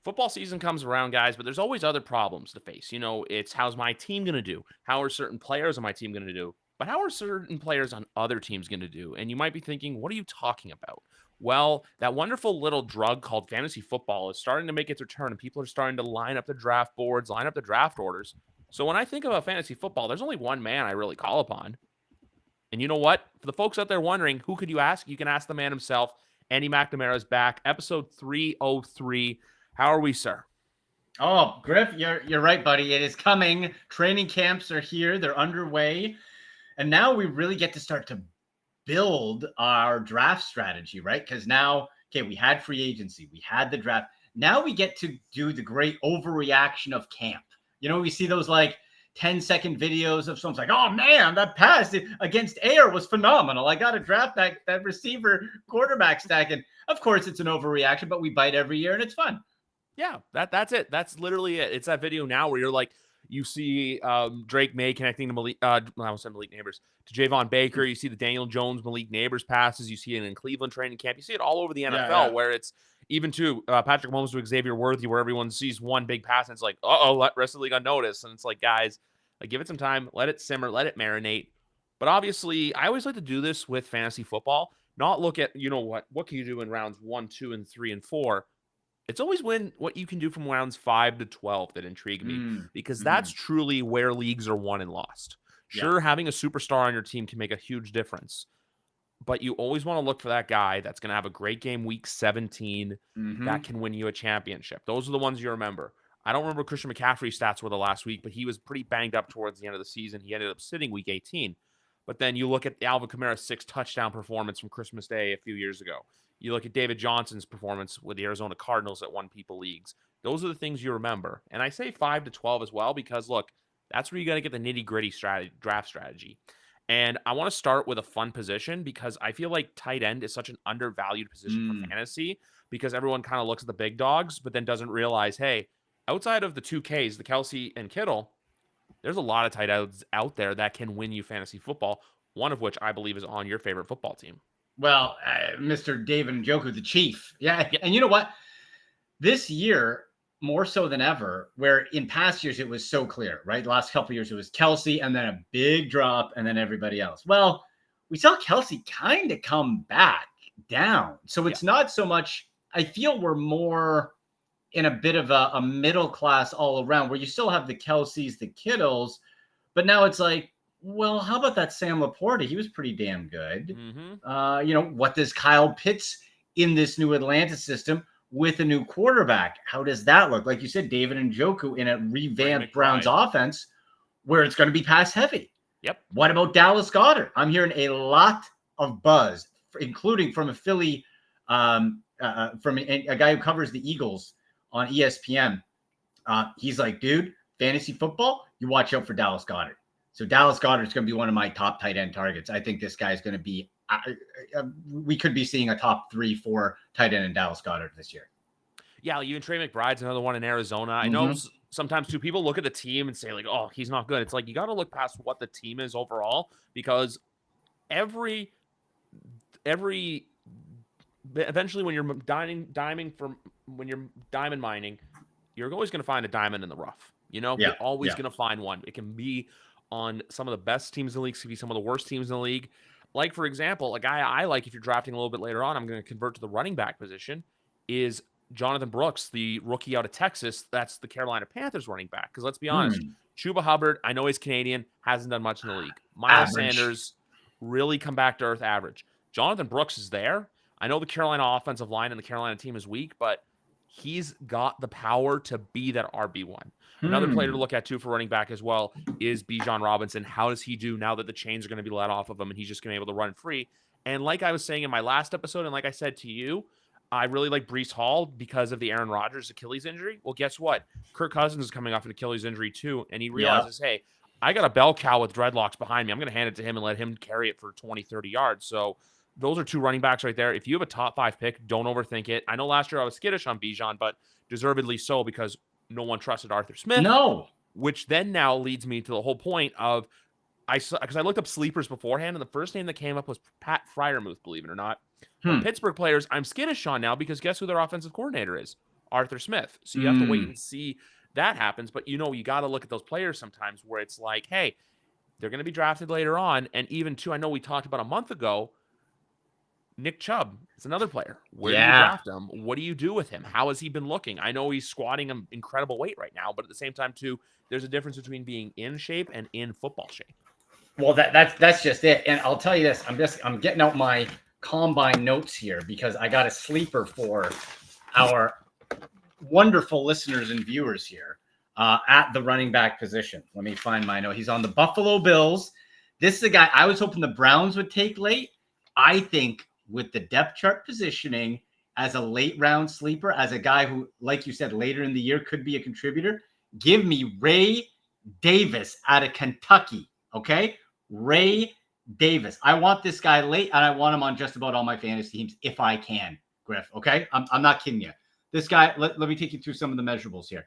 Football season comes around, guys, but there's always other problems to face. It's how's my team going to do? How are certain players on my team going to do? But how are certain players on other teams going to do? And you might be thinking, what are you talking about? Well, that wonderful little drug called fantasy football is starting to make its return, and people are starting to line up the draft boards, line up the draft orders. So when I think about fantasy football, there's only one man I really call upon. And you know what? For the folks out there wondering, who could you ask? You can ask the man himself. Andy McNamara is back. Episode 303. How are we, sir? Oh, Griff, you're right, buddy. It is coming. Training camps are here. They're underway. And now we really get to start to build our draft strategy, right? Because now, okay, we had free agency, we had the draft. Now we get to do the great overreaction of camp. We see those like 10-second videos of someone's like, oh man, that pass against air was phenomenal. I got to draft that receiver quarterback stack. And of course it's an overreaction, but we bite every year and it's fun. Yeah, that's it. That's literally it. It's that video now where you're like, you see Drake May connecting to Malik Neighbors to Javon Baker. You see the Daniel Jones Malik Neighbors passes. You see it in Cleveland training camp. You see it all over the NFL where it's even to Patrick Mahomes to Xavier Worthy, where everyone sees one big pass and it's like, let rest of the league on notice. And it's like, guys, like, give it some time, let it simmer, let it marinate. But obviously, I always like to do this with fantasy football, not look at, what can you do in rounds 1, 2, and 3, and 4. It's always what you can do from rounds 5 to 12 that intrigue me, because that's truly where leagues are won and lost. Sure, having a superstar on your team can make a huge difference, but you always want to look for that guy that's going to have a great game week 17 that can win you a championship. Those are the ones you remember. I don't remember Christian McCaffrey's stats were the last week, but he was pretty banged up towards the end of the season. He ended up sitting week 18. But then you look at the Alvin Kamara 6-touchdown performance from Christmas Day a few years ago. You look at David Johnson's performance with the Arizona Cardinals that won people leagues. Those are the things you remember. And I say 5 to 12 as well because, look, that's where you got to get the nitty-gritty draft strategy. And I want to start with a fun position because I feel like tight end is such an undervalued position for fantasy because everyone kind of looks at the big dogs but then doesn't realize, hey, outside of the 2Ks, the Kelsey and Kittle, there's a lot of tight ends out there that can win you fantasy football, one of which I believe is on your favorite football team. Well, Mr. David Njoku, the Chief. Yeah. And you know what? This year, more so than ever, where in past years it was so clear, right? The last couple of years it was Kelsey and then a big drop and then everybody else. Well, we saw Kelsey kind of come back down. So it's not so much, I feel we're more in a bit of a middle class all around where you still have the Kelseys, the Kittles, but now it's like, well, how about that Sam Laporta? He was pretty damn good. What does Kyle Pitts in this new Atlanta system with a new quarterback? How does that look? Like you said, David Njoku in a revamped Browns offense where it's going to be pass heavy. Yep. What about Dallas Goedert? I'm hearing a lot of buzz, including from a Philly, from a guy who covers the Eagles on ESPN. He's like, dude, fantasy football, you watch out for Dallas Goedert. So Dallas Goedert is going to be one of my top tight end targets. I think this guy is going to be we could be seeing a top 3-4 tight end in Dallas Goedert this year. Yeah, even Trey McBride's another one in Arizona. I know sometimes too people look at the team and say like, oh, he's not good. It's like you got to look past what the team is overall because eventually when you're diamond mining, you're always going to find a diamond in the rough. You're always going to find one. It can be on some of the best teams in the league, could be some of the worst teams in the league. Like, for example, a guy I like, if you're drafting a little bit later on, I'm going to convert to the running back position, is Jonathan Brooks, the rookie out of Texas. That's the Carolina Panthers running back. Because let's be honest, Chuba Hubbard, I know he's Canadian, hasn't done much in the league. Miles Sanders, really come back to earth average. Jonathan Brooks is there. I know the Carolina offensive line and the Carolina team is weak, but he's got the power to be that RB1. Another player to look at, too, for running back as well is Bijan Robinson. How does he do now that the chains are going to be let off of him and he's just going to be able to run free? And like I was saying in my last episode, and like I said to you, I really like Breece Hall because of the Aaron Rodgers Achilles injury. Well, guess what? Kirk Cousins is coming off an Achilles injury, too, and he realizes, hey, I got a bell cow with dreadlocks behind me. I'm going to hand it to him and let him carry it for 20, 30 yards. So those are two running backs right there. If you have a top 5 pick, don't overthink it. I know last year I was skittish on Bijan, but deservedly so because no one trusted Arthur Smith. No. Which then now leads me to the whole point of, because I looked up sleepers beforehand, and the first name that came up was Pat Freiermuth, believe it or not. Pittsburgh players, I'm skittish on now because guess who their offensive coordinator is? Arthur Smith. So you have to wait and see that happens. But, you got to look at those players sometimes where it's like, hey, they're going to be drafted later on. And even, too, I know we talked about a month ago, Nick Chubb is another player. Where do you draft him? What do you do with him? How has he been looking? I know he's squatting an incredible weight right now, but at the same time, too, there's a difference between being in shape and in football shape. Well, that's just it. And I'll tell you this, I'm getting out my combine notes here because I got a sleeper for our wonderful listeners and viewers here at the running back position. Let me find my note. He's on the Buffalo Bills. This is a guy I was hoping the Browns would take late. I think with the depth chart positioning as a late round sleeper, as a guy who, like you said, later in the year could be a contributor, give me Ray Davis out of Kentucky. Okay? Ray Davis. I want this guy late, and I want him on just about all my fantasy teams if I can, Griff. Okay? I'm not kidding you. This guy, let me take you through some of the measurables here.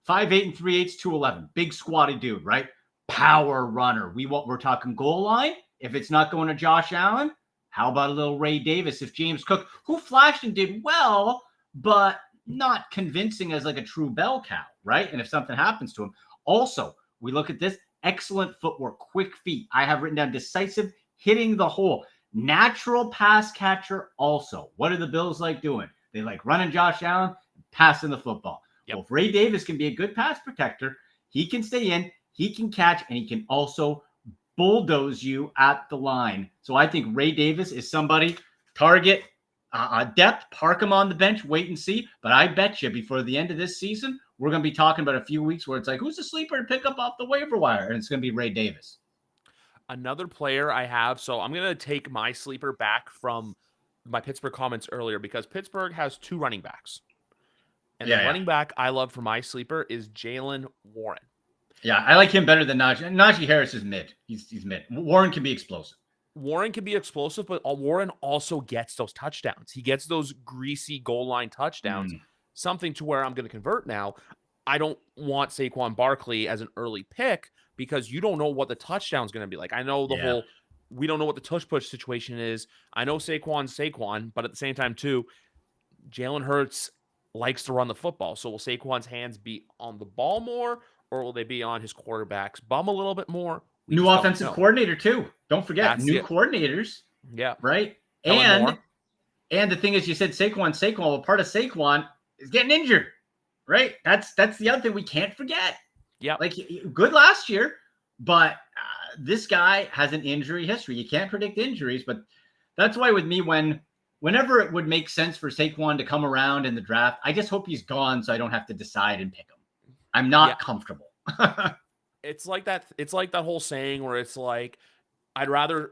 5'8" 3/8", 211. Big squatty dude, right? Power runner. We're talking goal line. If it's not going to Josh Allen, how about a little Ray Davis? If James Cook, who flashed and did well, but not convincing as like a true bell cow, right? And if something happens to him. Also, we look at this. Excellent footwork, quick feet. I have written down decisive, hitting the hole. Natural pass catcher also. What are the Bills like doing? They like running Josh Allen, passing the football. Yep. Well, if Ray Davis can be a good pass protector, he can stay in, he can catch, and he can also bulldoze you at the line. So I think Ray Davis is somebody, target depth, park him on the bench, wait and see. But I bet you before the end of this season, we're going to be talking about a few weeks where it's like, who's the sleeper to pick up off the waiver wire? And it's going to be Ray Davis. Another player I have, so I'm going to take my sleeper back from my Pittsburgh comments earlier because Pittsburgh has 2 running backs. And the running back I love for my sleeper is Jaylen Warren. Yeah, I like him better than Najee. Najee Harris is mid. He's mid. Warren can be explosive. Warren can be explosive, but Warren also gets those touchdowns. He gets those greasy goal line touchdowns, something to where I'm going to convert now. I don't want Saquon Barkley as an early pick because you don't know what the touchdown is going to be like. I know the whole, we don't know what the tush push situation is. I know Saquon, but at the same time too, Jalen Hurts likes to run the football. So will Saquon's hands be on the ball more or will they be on his quarterback's bum a little bit more? New offensive coordinator too. Don't forget new coordinators. Yeah. Right. And the thing is, you said Saquon. Well, part of Saquon is getting injured. Right. That's the other thing we can't forget. Yeah. Like good last year, but this guy has an injury history. You can't predict injuries, but that's why with me, whenever it would make sense for Saquon to come around in the draft, I just hope he's gone so I don't have to decide and pick him. I'm not comfortable. It's like that whole saying where it's like, I'd rather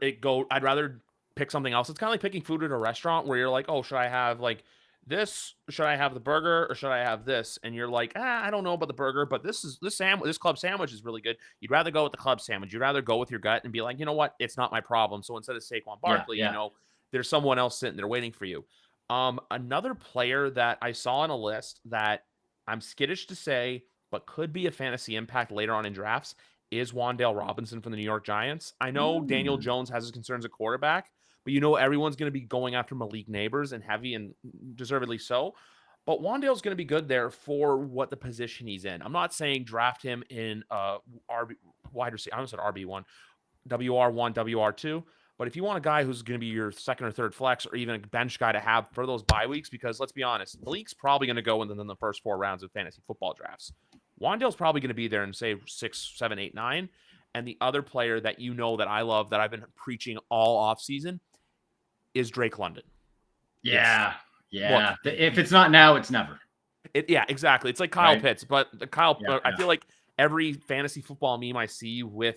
pick something else. It's kind of like picking food at a restaurant where you're like, oh, should I have like this? Should I have the burger or should I have this? And you're like, I don't know about the burger, but this club sandwich is really good. You'd rather go with the club sandwich. You'd rather go with your gut and be like, you know what? It's not my problem. So instead of Saquon Barkley, there's someone else sitting there waiting for you. Another player that I saw on a list that I'm skittish to say, but could be a fantasy impact later on in drafts is Wan'Dale Robinson from the New York Giants. I know Daniel Jones has his concerns at quarterback, but everyone's going to be going after Malik Neighbors and heavy and deservedly so. But Wan'Dale's going to be good there for what the position he's in. I'm not saying draft him in wide receiver. I almost said RB1, WR1, WR2. But if you want a guy who's going to be your second or third flex or even a bench guy to have for those bye weeks, because let's be honest, Malik's probably going to go within the first 4 rounds of fantasy football drafts. Wan'Dale's probably going to be there in, say, 6, 7, 8, 9. And the other player that that I love, that I've been preaching all offseason, is Drake London. Yeah. Look, if it's not now, it's never. Yeah, exactly. It's like Kyle Pitts. But I feel like every fantasy football meme I see with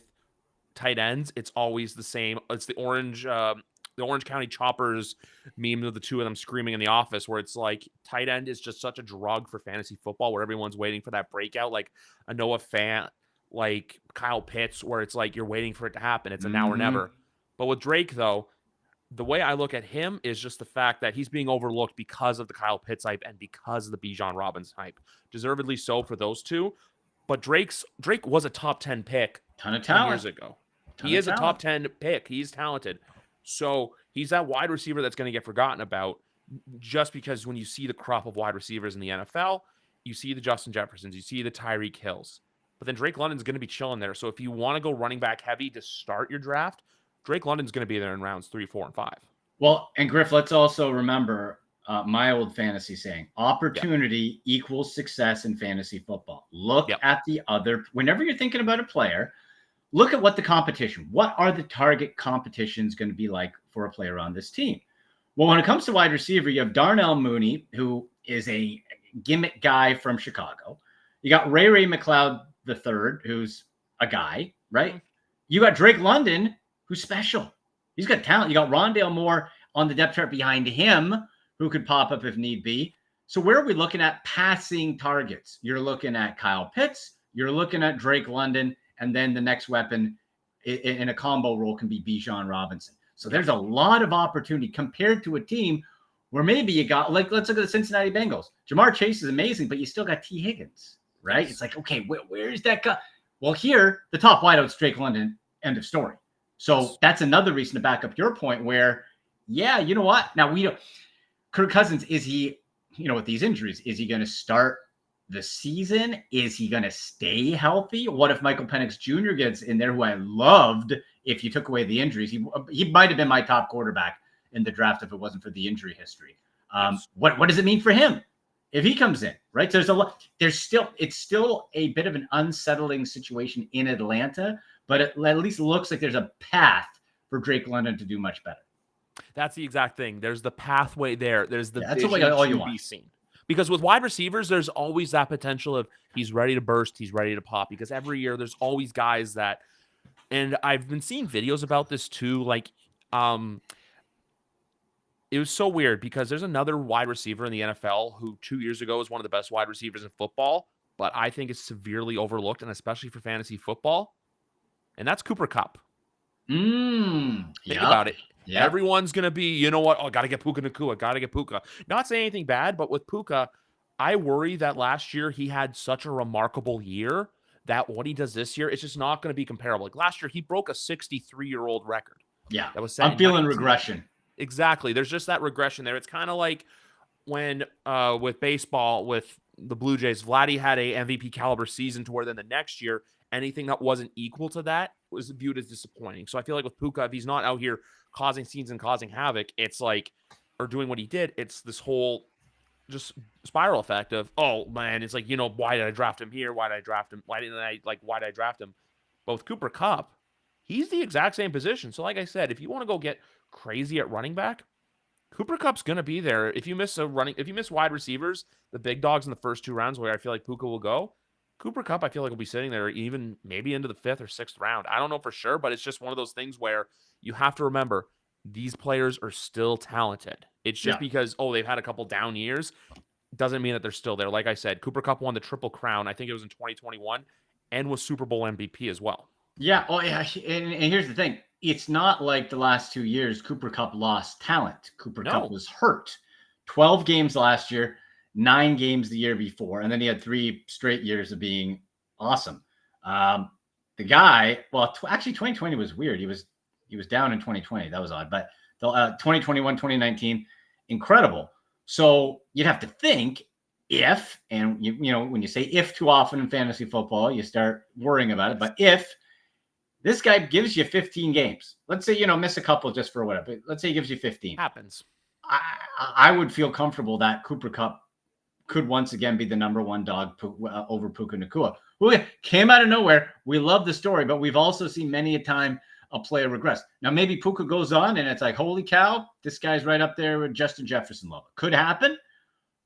tight ends, it's always the same. It's the Orange County Choppers meme of the two of them screaming in the office, where it's like tight end is just such a drug for fantasy football, where everyone's waiting for that breakout, like a Noah Fant, like Kyle Pitts, where it's like you're waiting for it to happen. It's a now or never. But with Drake, though, the way I look at him is just the fact that he's being overlooked because of the Kyle Pitts hype and because of the Bijan Robinson hype. Deservedly so for those two. But Drake was a top 10 pick ton of talent 10 years ago. He is a top 10 pick. He's talented. So he's that wide receiver that's going to get forgotten about. just because when you see the crop of wide receivers in the NFL, you see the Justin Jeffersons, you see the Tyreek Hills. But then Drake London's going to be chilling there. So if you want to go running back heavy to start your draft, Drake London's going to be there in rounds 3, 4, and 5. Well, and Griff, let's also remember my old fantasy saying: opportunity equals success in fantasy football. Look at the other. Whenever you're thinking about a player, look at what the competition. What are the target competitions going to be like for a player on this team? Well, when it comes to wide receiver, you have Darnell Mooney, who is a gimmick guy from Chicago. You got Ray McLeod III, who's a guy, right? Mm-hmm. You got Drake London, who's special. He's got talent. You got Rondale Moore on the depth chart behind him, who could pop up if need be. So where are we looking at passing targets? You're looking at Kyle Pitts. You're looking at Drake London. And then the next weapon in a combo role can be Bijan Robinson. So there's a lot of opportunity compared to a team where maybe you got, like, let's look at the Cincinnati Bengals. Jamar Chase is amazing, but you still got T. Higgins, right? Yes. It's like, okay, where's that guy? Well, here, the top wideout's Drake London, end of story. So that's another reason to back up your point where, yeah, you know what? Now, we don't, Kirk Cousins, is he, with these injuries, is he going to start the season? Is he going to stay healthy? What if Michael Penix Jr. gets in there, who I loved if you took away the injuries? He might have been my top quarterback in the draft if it wasn't for the injury history. What does it mean for him if he comes in, right? It's still a bit of an unsettling situation in Atlanta, but it at least looks like there's a path for Drake London to do much better. That's the exact thing. There's the pathway there. There's the vision to be seen. Because with wide receivers, there's always that potential of he's ready to burst, he's ready to pop. Because every year there's always guys that, and I've been seeing videos about this too. Like, it was so weird because there's another wide receiver in the NFL who 2 years ago was one of the best wide receivers in football, but I think is severely overlooked, and especially for fantasy football. And that's Cooper Kupp. Think about it. Yep. Everyone's going to be, you know what? Oh, got to get Puka Nacua. Got to get Puka. Not saying anything bad, but with Puka, I worry that last year he had such a remarkable year that what he does this year, it's just not going to be comparable. Like last year, he broke a 63-year-old record. Yeah. That was I'm feeling regression. Exactly. There's just that regression there. It's kind of like when with baseball, with the Blue Jays, Vladdy had a MVP caliber season to where then the next year, anything that wasn't equal to that was viewed as disappointing. So I feel like with Puka, if he's not out here causing scenes and causing havoc, it's like, or doing what he did, it's this whole just spiral effect of, oh man, it's like, why did I draft him here? Why did I draft him? Why did I draft him? But with Cooper Kupp, he's the exact same position. So like I said, if you want to go get crazy at running back, Cooper Kupp's going to be there. If you miss wide receivers, the big dogs in the first 2 rounds where I feel like Puka will go, Cooper Kupp, I feel like will be sitting there even maybe into the 5th or 6th round. I don't know for sure, but it's just one of those things where you have to remember these players are still talented. It's just because, they've had a couple down years, doesn't mean that they're still there. Like I said, Cooper Kupp won the Triple Crown. I think it was in 2021 and was Super Bowl MVP as well. Yeah. Oh, yeah. And here's the thing. It's not like the last 2 years Cooper Kupp lost talent. Cooper Kupp was hurt. 12 games last year, 9 games the year before, and then he had 3 straight years of being awesome. The guy, actually 2020 was weird. He was down in 2020. That was odd. But 2021, 2019, incredible. So you'd have to think if, and when you say if too often in fantasy football, you start worrying about it. But if this guy gives you 15 games, let's say, miss a couple just for whatever, but let's say he gives you 15. Happens. I would feel comfortable that Cooper Kupp could once again be the number 1 dog over Puka Nacua, who came out of nowhere. We love the story, but we've also seen many a time a player regress. Now, maybe Puka goes on and it's like, holy cow, this guy's right up there with Justin Jefferson level. Could happen,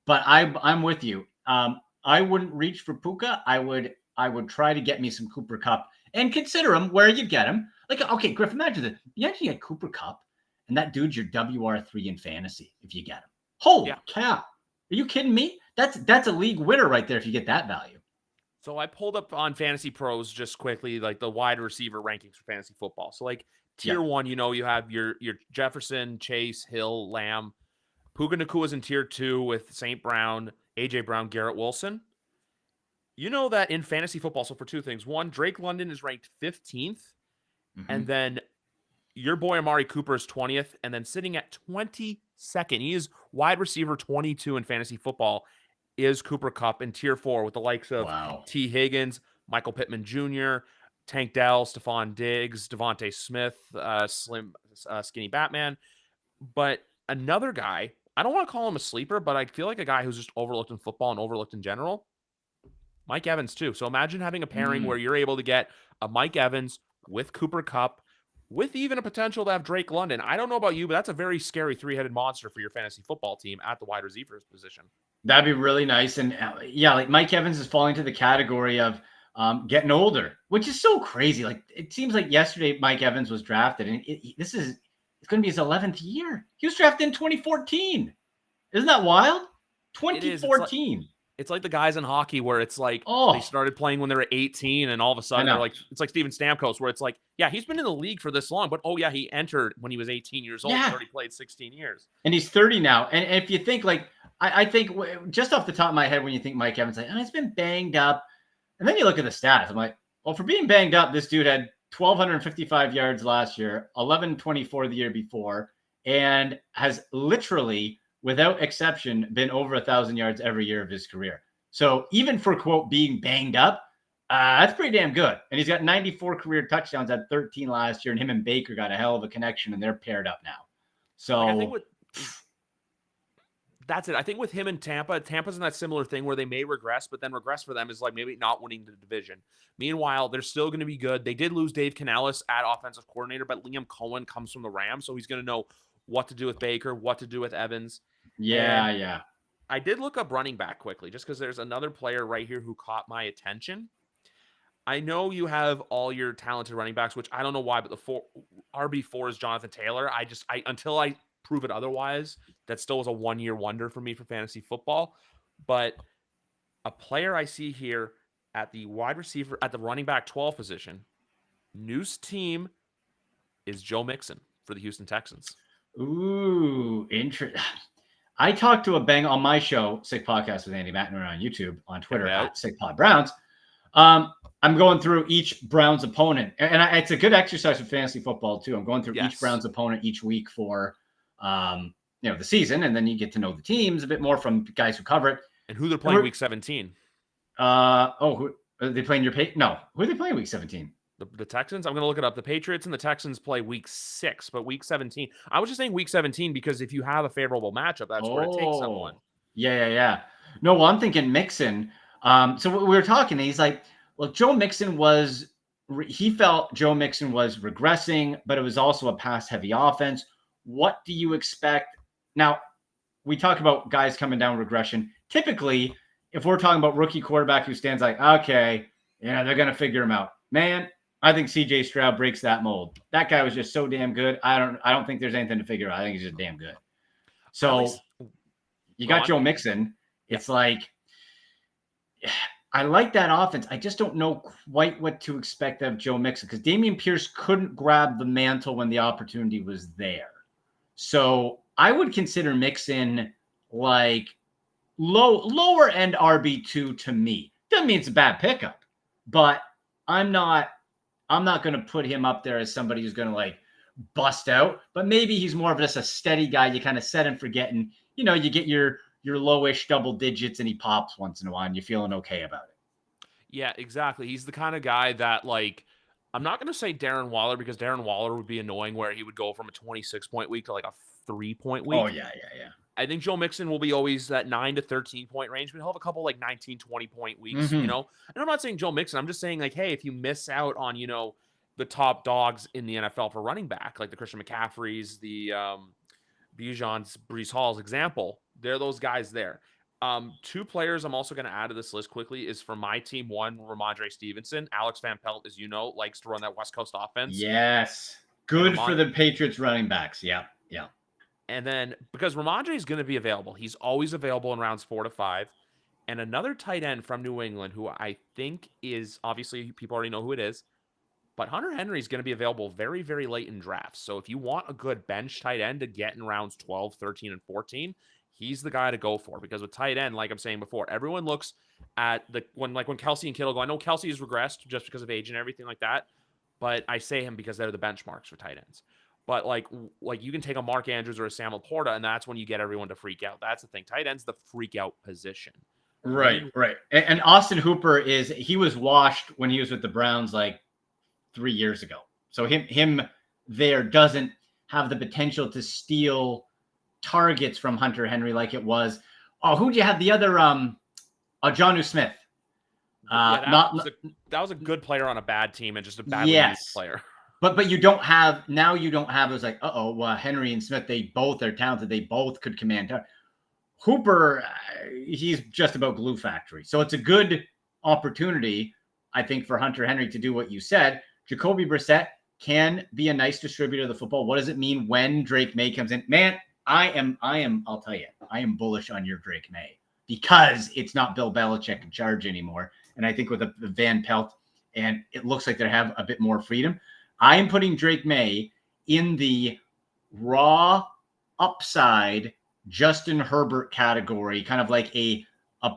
but I'm with you. I wouldn't reach for Puka. I would try to get me some Cooper Kupp and consider him where you get him. Like, okay, Griff, imagine that. You actually get Cooper Kupp, and that dude's your WR3 in fantasy if you get him. Holy cow. Are you kidding me? That's a league winner right there if you get that value. So I pulled up on Fantasy Pros just quickly, like the wide receiver rankings for fantasy football. So like tier 1, you have your Jefferson, Chase, Hill, Lamb. Puka Nacua's in tier 2 with St. Brown, AJ Brown, Garrett Wilson. You know that in fantasy football, so for 2 things. 1, Drake London is ranked 15th, and then your boy Amari Cooper is 20th, and then sitting at 26th second. He is wide receiver 22 in fantasy football, is Cooper Kupp in tier 4 with the likes of Wow. T. Higgins, Michael Pittman Jr., Tank Dell, Stephon Diggs, Devontae Smith, Skinny Batman. But another guy, I don't want to call him a sleeper, but I feel like a guy who's just overlooked in football and overlooked in general, Mike Evans too. So imagine having a pairing where you're able to get a Mike Evans with Cooper Kupp, with even a potential to have Drake London. I don't know about you, but that's a very scary three-headed monster for your fantasy football team at the wide receiver position. That'd be really nice. And yeah, like Mike Evans is falling to the category of getting older, which is so crazy. Like it seems like yesterday Mike Evans was drafted, and it's going to be his 11th year. He was drafted in 2014. Isn't that wild? 2014. It's like the guys in hockey where it's like they started playing when they were 18 and all of a sudden they're like, it's like Steven Stamkos where it's like, yeah, he's been in the league for this long, but oh yeah, he entered when he was 18 years old. He's already played 16 years. And he's 30 now. And if you think like, I think just off the top of my head, when you think Mike Evans, like, he's been banged up. And then you look at the stats. I'm like, well, for being banged up, this dude had 1,255 yards last year, 1,124 the year before, and has literally, without exception, been over 1,000 yards every year of his career. So even for, quote, being banged up, that's pretty damn good. And he's got 94 career touchdowns, had 13 last year, and him and Baker got a hell of a connection, and they're paired up now. So that's it. I think with him and Tampa's in that similar thing where they may regress, but then regress for them is like maybe not winning the division. Meanwhile, they're still going to be good. They did lose Dave Canales at offensive coordinator, but Liam Cohen comes from the Rams, so he's going to know what to do with Baker, what to do with Evans. Yeah. I did look up running back quickly just because there's another player right here who caught my attention. I know you have all your talented running backs, which I don't know why, but the RB4 is Jonathan Taylor. I until I prove it otherwise, that still was a one-year wonder for me for fantasy football. But a player I see here at the wide receiver, at the running back 12 position, Noo's team is Joe Mixon for the Houston Texans. Ooh, interesting. I talked to a bang on my show, Sick Podcast with Andy Mattner on YouTube, on Twitter at Sick Pod Browns. I'm going through each Browns opponent, and it's a good exercise for fantasy football too. I'm going through each Browns opponent each week for the season, and then you get to know the teams a bit more from guys who cover it and who they're playing week 17. Who are they playing? Who are they playing week 17? The Texans? I'm going to look it up. The Patriots and the Texans play week 6, but week 17. I was just saying week 17 because if you have a favorable matchup, that's where it takes someone. Yeah. No, well, I'm thinking Mixon. So we were talking, and he's like, well, he felt Joe Mixon was regressing, but it was also a pass-heavy offense. What do you expect? Now, we talk about guys coming down regression. Typically, if we're talking about rookie quarterback who stands like, okay, they're going to figure him out. Man, I think CJ Stroud breaks that mold. That guy was just so damn good. I don't think there's anything to figure out. I think he's just damn good. So you got Joe Mixon. It's like, I like that offense. I just don't know quite what to expect of Joe Mixon because Dameon Pierce couldn't grab the mantle when the opportunity was there. So I would consider Mixon like lower end RB2 to me. Doesn't mean it's a bad pickup, but I'm not going to put him up there as somebody who's going to like bust out, but maybe he's more of just a steady guy. You kind of set and forget, and you get your lowish double digits and he pops once in a while and you're feeling okay about it. Yeah, exactly. He's the kind of guy that like, I'm not going to say Darren Waller because Darren Waller would be annoying where he would go from a 26-point week to like a 3-point week. Oh yeah. I think Joe Mixon will be always that 9 to 13-point range, but he'll have a couple like 19, 20-point weeks, And I'm not saying Joe Mixon. I'm just saying like, hey, if you miss out on, the top dogs in the NFL for running back, like the Christian McCaffreys, the Bijan's, Breece Hall's example, they're those guys there. 2 players I'm also going to add to this list quickly is for my team. One, Ramondre Stevenson. Alex Van Pelt, as you know, likes to run that West Coast offense. Yes. Good for the Patriots running backs. Yeah. And then because Ramondre is going to be available, he's always available in rounds 4 to 5. And another tight end from New England who I think is, obviously people already know who it is, but Hunter Henry is going to be available very, very late in drafts. So if you want a good bench tight end to get in rounds 12, 13, and 14, he's the guy to go for because with tight end, like I'm saying before, everyone looks at when Kelsey and Kittle go. I know Kelsey has regressed just because of age and everything like that, but I say him because they're the benchmarks for tight ends. But like you can take a Mark Andrews or a Sam Laporta, and that's when you get everyone to freak out. That's the thing. Tight end's the freak out position. Right. And Austin Hooper he was washed when he was with the Browns like 3 years ago. So him there doesn't have the potential to steal targets from Hunter Henry like it was. Oh, who'd you have? The other Jonnu Smith. That was a good player on a bad team and just a badly used player. But you don't have those like, Henry and Smith, they both are talented. They both could command. Hooper, he's just about glue factory. So it's a good opportunity, I think, for Hunter Henry to do what you said. Jacoby Brissett can be a nice distributor of the football. What does it mean when Drake May comes in? Man, I'll tell you, I am bullish on your Drake May because it's not Bill Belichick in charge anymore. And I think with the Van Pelt, and it looks like they have a bit more freedom. I am putting Drake May in the raw upside Justin Herbert category, kind of like a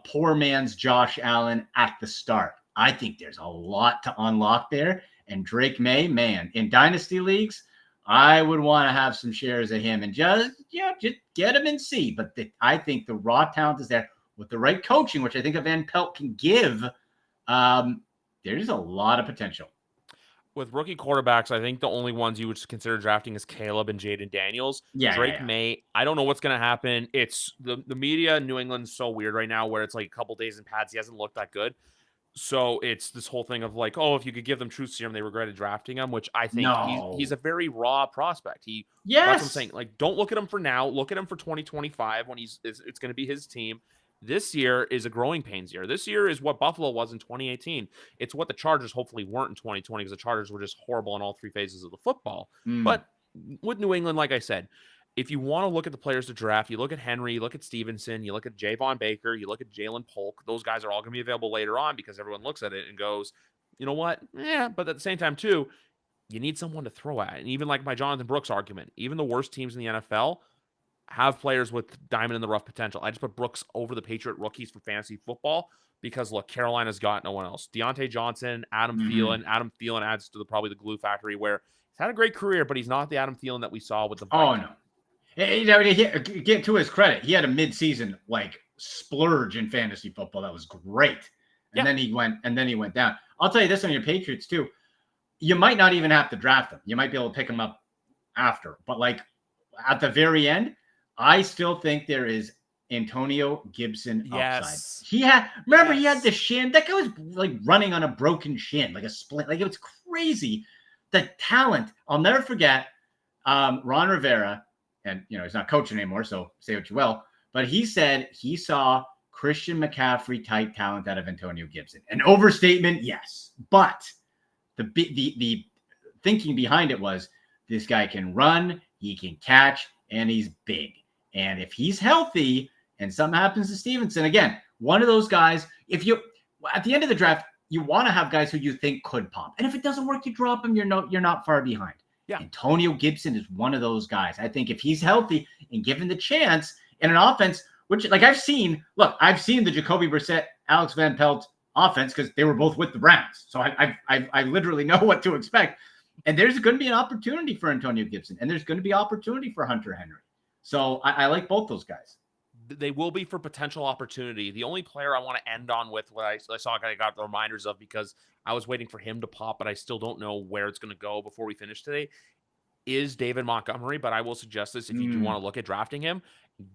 poor man's Josh Allen at the start. I think there's a lot to unlock there. And Drake May, man, in dynasty leagues, I would want to have some shares of him and just get him and see. But I think the raw talent is there with the right coaching, which I think a Van Pelt can give. There's a lot of potential. With rookie quarterbacks, I think the only ones you would consider drafting is Caleb and Jaden Daniels. Drake May, I don't know what's going to happen. It's the media in New England's so weird right now where it's like a couple days in pads. He hasn't looked that good. So it's this whole thing of like, if you could give them truth serum, they regretted drafting him, which I think he's a very raw prospect. That's what I'm saying. Like, don't look at him for now. Look at him for 2025 when it's going to be his team. This year is a growing pains year. This year is what Buffalo was in 2018. It's what the Chargers hopefully weren't in 2020 because the Chargers were just horrible in all three phases of the football. But with New England, like I said, if you want to look at the players to draft, you look at Henry, you look at Stevenson, you look at Javon Baker, you look at Jalen Polk. Those guys are all going to be available later on because everyone looks at it and goes, you know what? Yeah, but at the same time, too, you need someone to throw at. And even like my Jonathan Brooks argument, even the worst teams in the NFL have players with diamond in the rough potential. I just put Brooks over the Patriot rookies for fantasy football because, look, Carolina's got no one else. Deontay Johnson, Adam Thielen. Adam Thielen adds to probably the glue factory where he's had a great career, but he's not the Adam Thielen that we saw with the Vikings. Oh, no. Get to his credit. He had a midseason like splurge in fantasy football. That was great. And then he went down. I'll tell you this on your Patriots too. You might not even have to draft him. You might be able to pick him up after. But like at the very end, I still think there is Antonio Gibson upside. He had the shin. That guy was like running on a broken shin, like a splint. Like it was crazy. The talent. I'll never forget Ron Rivera, and he's not coaching anymore, so say what you will. But he said he saw Christian McCaffrey type talent out of Antonio Gibson. An overstatement, yes. But the thinking behind it was this guy can run, he can catch, and he's big. And if he's healthy and something happens to Stevenson, again, one of those guys, at the end of the draft, you want to have guys who you think could pop. And if it doesn't work, you drop him. You're not far behind. Yeah. Antonio Gibson is one of those guys. I think if he's healthy and given the chance in an offense, which like I've seen the Jacoby Brissett, Alex Van Pelt offense because they were both with the Browns. So I literally know what to expect. And there's going to be an opportunity for Antonio Gibson, and there's going to be opportunity for Hunter Henry. So I like both those guys. They will be for potential opportunity. The only player I want to end on with what I saw I got the reminders of because I was waiting for him to pop, but I still don't know where it's going to go before we finish today, is David Montgomery. But I will suggest this if you do want to look at drafting him,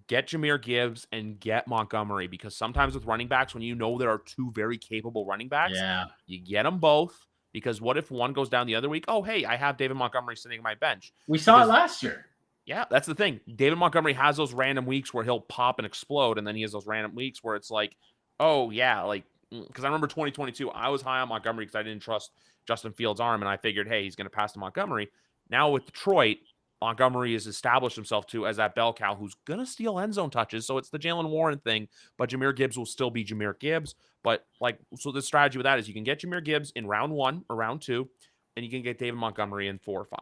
get Jahmyr Gibbs and get Montgomery because sometimes with running backs, when there are two very capable running backs, you get them both because what if one goes down the other week? Oh, hey, I have David Montgomery sitting on my bench. We saw it last year. Yeah, that's the thing. David Montgomery has those random weeks where he'll pop and explode, and then he has those random weeks where it's like, oh, yeah, like, because I remember 2022, I was high on Montgomery because I didn't trust Justin Fields' arm, and I figured, hey, he's going to pass to Montgomery. Now with Detroit, Montgomery has established himself as that bell cow who's going to steal end zone touches, so it's the Jalen Warren thing, but Jahmyr Gibbs will still be Jahmyr Gibbs. But, so the strategy with that is you can get Jahmyr Gibbs in round 1 or round 2, and you can get David Montgomery in 4 or 5.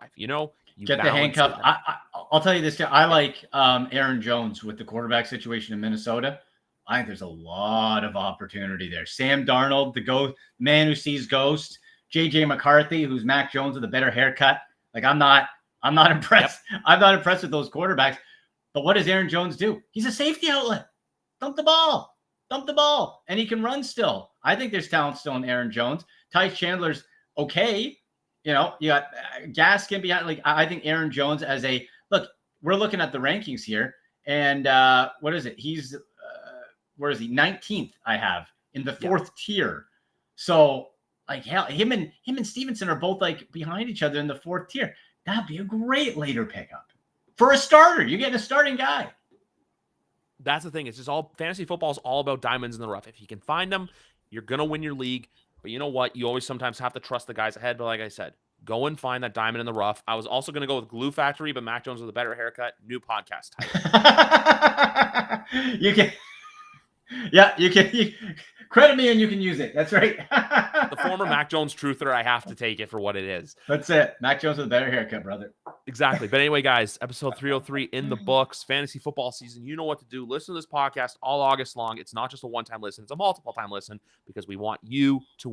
Get the handcuff. I'll tell you this. I like Aaron Jones with the quarterback situation in Minnesota. I think there's a lot of opportunity there. Sam Darnold, the man who sees ghosts. J.J. McCarthy, who's Mac Jones with a better haircut. Like I'm not I'm not impressed. Yep. I'm not impressed with those quarterbacks. But what does Aaron Jones do? He's a safety outlet. Dump the ball. And he can run still. I think there's talent still in Aaron Jones. Ty Chandler's okay. You know, you got Gaskin behind. Like, I think Aaron Jones as a look. We're looking at the rankings here, and what is it? He's where is he? 19th. I have in the 4th tier. So like hell, him and Stevenson are both like behind each other in the 4th tier. That'd be a great later pickup for a starter. You're getting a starting guy. That's the thing. It's just all fantasy football is all about diamonds in the rough. If you can find them, you're going to win your league. But you know what? You always sometimes have to trust the guys ahead. But like I said, go and find that diamond in the rough. I was also going to go with Glue Factory, but Mac Jones with a better haircut. New podcast title. You can credit me and you can use it. That's right. The former Mac Jones truther, I have to take it for what it is. That's it. Mac Jones with a better haircut, brother. Exactly. But anyway, guys, episode 303 in the books. Fantasy football season. You know what to do. Listen to this podcast all August long. It's not just a one-time listen. It's a multiple-time listen because we want you to